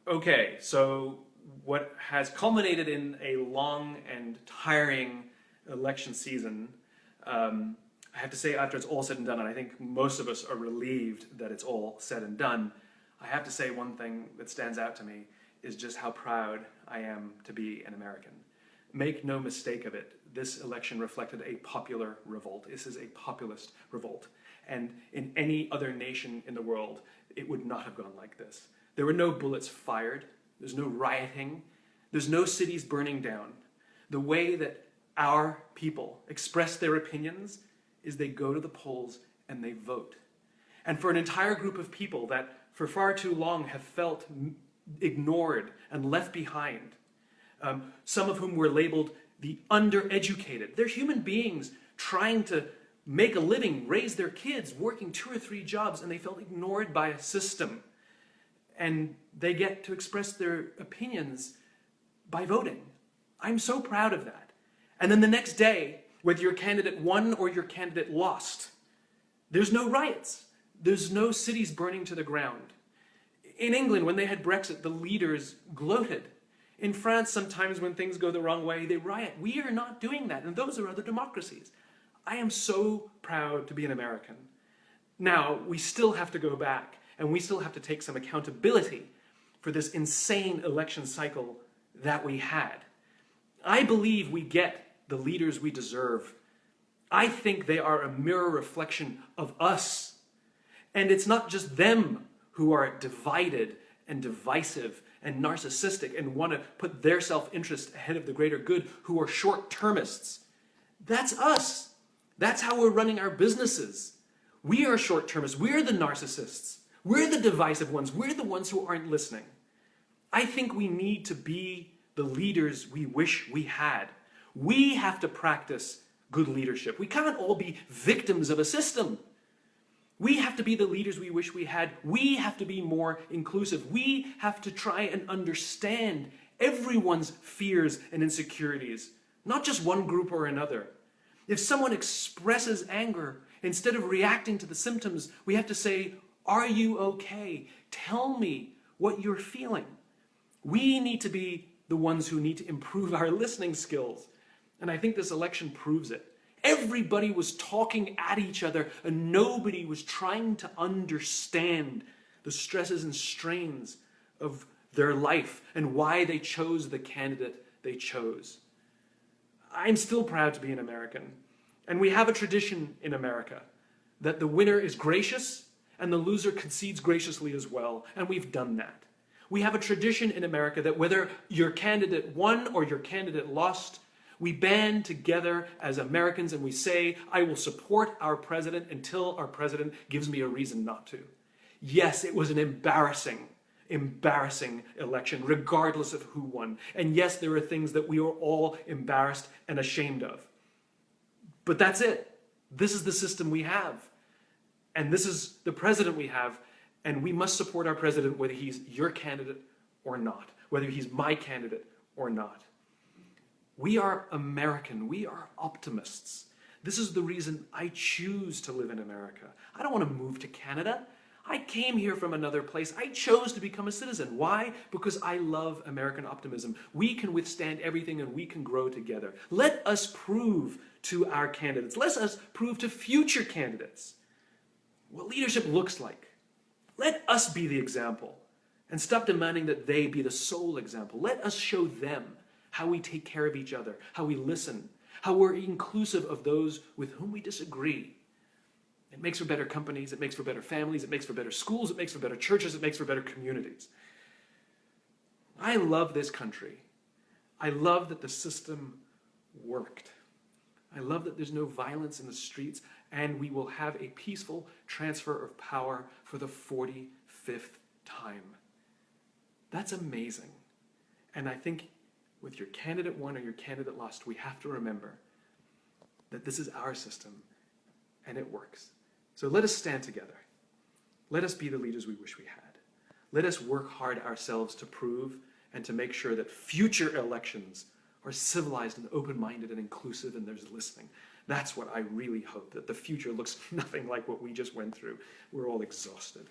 Okay, so what has culminated in a long and tiring election season, I have to say, after it's all said and done, and I think most of us are relieved that it's all said and done, I have to say one thing that stands out to me is just how proud I am to be an American. Make no mistake of it, this election reflected a popular revolt. This is a populist revolt. And in any other nation in the world, it would not have gone like this. There were no bullets fired. There's no rioting. There's no cities burning down. The way that our people express their opinions is they go to the polls and they vote. And for an entire group of people that for far too long have felt ignored and left behind, some of whom were labeled the undereducated. They're human beings trying to make a living, raise their kids, working 2 or 3 jobs, and they felt ignored by a system. And they get to express their opinions by voting. I'm so proud of that. And then the next day, whether your candidate won or your candidate lost, there's no riots. There's no cities burning to the ground. In England, when they had Brexit, the leaders gloated. In France, sometimes when things go the wrong way, they riot. We are not doing that, and those are other democracies. I am so proud to be an American. Now, we still have to go back, and we still have to take some accountability for this insane election cycle that we had. I believe we get the leaders we deserve. I think they are a mirror reflection of us. And it's not just them who are divided and divisive and narcissistic and want to put their self-interest ahead of the greater good, who are short-termists. That's us. That's how we're running our businesses. We are short-termists. We're the narcissists. We're the divisive ones. We're the ones who aren't listening. I think we need to be the leaders we wish we had. We have to practice good leadership. We can't all be victims of a system. We have to be the leaders we wish we had. We have to be more inclusive. We have to try and understand everyone's fears and insecurities, not just one group or another. If someone expresses anger, instead of reacting to the symptoms, we have to say, "Are you okay? Tell me what you're feeling." We need to be the ones who need to improve our listening skills. And I think this election proves it. Everybody was talking at each other, and nobody was trying to understand the stresses and strains of their life and why they chose the candidate they chose. I'm still proud to be an American. And we have a tradition in America that the winner is gracious and the loser concedes graciously as well. And we've done that. We have a tradition in America that whether your candidate won or your candidate lost, we band together as Americans and we say, "I will support our president until our president gives me a reason not to." Yes, it was an embarrassing election, regardless of who won. And yes, there are things that we are all embarrassed and ashamed of. But that's it. This is the system we have. And this is the president we have. And we must support our president whether he's your candidate or not, whether he's my candidate or not. We are American. We are optimists. This is the reason I choose to live in America. I don't want to move to Canada. I came here from another place. I chose to become a citizen. Why? Because I love American optimism. We can withstand everything and we can grow together. Let us prove to our candidates. Let us prove to future candidates what leadership looks like. Let us be the example and stop demanding that they be the sole example. Let us show them how we take care of each other, how we listen, how we're inclusive of those with whom we disagree. It makes for better companies, it makes for better families, it makes for better schools, it makes for better churches, it makes for better communities. I love this country. I love that the system worked. I love that there's no violence in the streets, and we will have a peaceful transfer of power for the 45th time. That's amazing. And I think with your candidate won or your candidate lost, we have to remember that this is our system and it works. So let us stand together. Let us be the leaders we wish we had. Let us work hard ourselves to prove and to make sure that future elections are civilized and open-minded and inclusive and there's listening. That's what I really hope, that the future looks nothing like what we just went through. We're all exhausted.